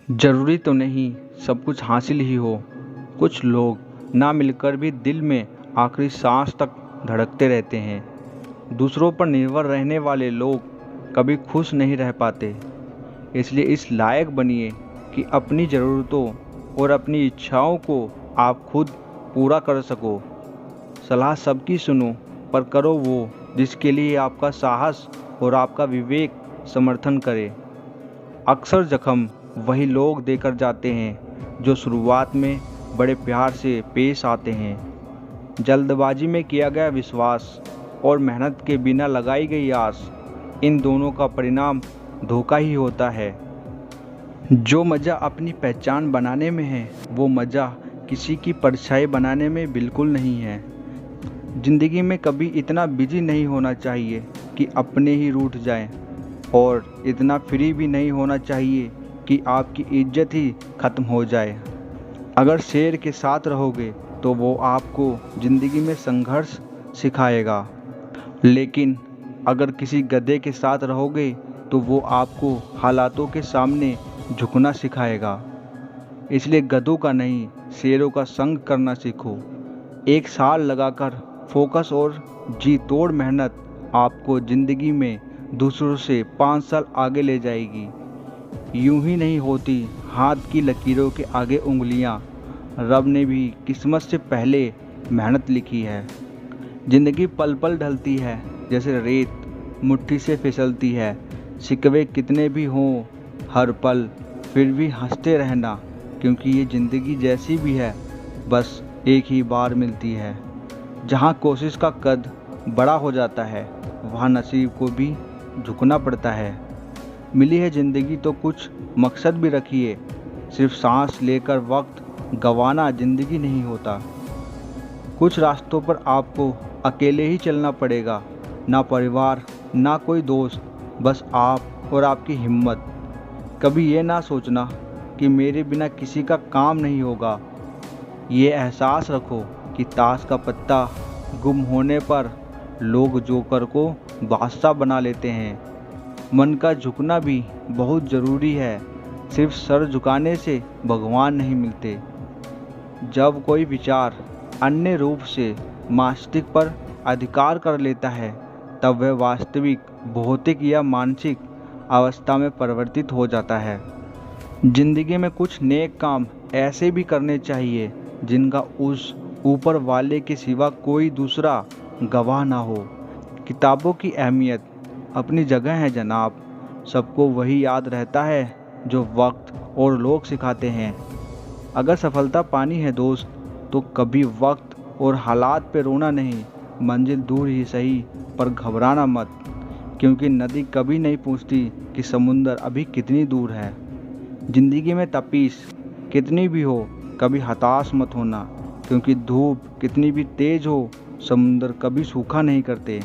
ज़रूरी तो नहीं सब कुछ हासिल ही हो। कुछ लोग ना मिलकर भी दिल में आखिरी सांस तक धड़कते रहते हैं। दूसरों पर निर्भर रहने वाले लोग कभी खुश नहीं रह पाते। इसलिए इस लायक बनिए कि अपनी ज़रूरतों और अपनी इच्छाओं को आप खुद पूरा कर सको। सलाह सबकी सुनो, पर करो वो जिसके लिए आपका साहस और आपका विवेक समर्थन करे। अक्सर जख्म वही लोग देकर जाते हैं जो शुरुआत में बड़े प्यार से पेश आते हैं। जल्दबाजी में किया गया विश्वास और मेहनत के बिना लगाई गई आस, इन दोनों का परिणाम धोखा ही होता है। जो मज़ा अपनी पहचान बनाने में है, वो मज़ा किसी की परछाई बनाने में बिल्कुल नहीं है। ज़िंदगी में कभी इतना बिजी नहीं होना चाहिए कि अपने ही रूठ जाएं, और इतना फ्री भी नहीं होना चाहिए कि आपकी इज्जत ही ख़त्म हो जाए। अगर शेर के साथ रहोगे तो वो आपको ज़िंदगी में संघर्ष सिखाएगा, लेकिन अगर किसी गधे के साथ रहोगे तो वो आपको हालातों के सामने झुकना सिखाएगा। इसलिए गधों का नहीं, शेरों का संग करना सीखो। एक साल लगाकर फोकस और जी तोड़ मेहनत आपको ज़िंदगी में दूसरों से 5 साल आगे ले जाएगी। यूं ही नहीं होती हाथ की लकीरों के आगे उंगलियां। रब ने भी किस्मत से पहले मेहनत लिखी है। ज़िंदगी पल पल ढलती है जैसे रेत मुट्ठी से फिसलती है। शिकवे कितने भी हों हर पल, फिर भी हंसते रहना, क्योंकि ये ज़िंदगी जैसी भी है बस एक ही बार मिलती है। जहाँ कोशिश का कद बड़ा हो जाता है, वहाँ नसीब को भी झुकना पड़ता है। मिली है ज़िंदगी तो कुछ मकसद भी रखिए। सिर्फ सांस लेकर वक्त गंवाना ज़िंदगी नहीं होता। कुछ रास्तों पर आपको अकेले ही चलना पड़ेगा। ना परिवार, ना कोई दोस्त, बस आप और आपकी हिम्मत। कभी ये ना सोचना कि मेरे बिना किसी का काम नहीं होगा। ये एहसास रखो कि ताश का पत्ता गुम होने पर लोग जोकर को बादशाह बना लेते हैं। मन का झुकना भी बहुत ज़रूरी है। सिर्फ सर झुकाने से भगवान नहीं मिलते। जब कोई विचार अन्य रूप से मस्तिष्क पर अधिकार कर लेता है, तब वह वास्तविक भौतिक या मानसिक अवस्था में परिवर्तित हो जाता है। जिंदगी में कुछ नेक काम ऐसे भी करने चाहिए जिनका उस ऊपर वाले के सिवा कोई दूसरा गवाह ना हो। किताबों की अहमियत अपनी जगह है जनाब। सबको वही याद रहता है जो वक्त और लोग सिखाते हैं। अगर सफलता पानी है दोस्त, तो कभी वक्त और हालात पे रोना नहीं। मंजिल दूर ही सही, पर घबराना मत, क्योंकि नदी कभी नहीं पूछती कि समुंदर अभी कितनी दूर है। ज़िंदगी में तपीस कितनी भी हो, कभी हताश मत होना, क्योंकि धूप कितनी भी तेज़ हो, समुंदर कभी सूखा नहीं करते।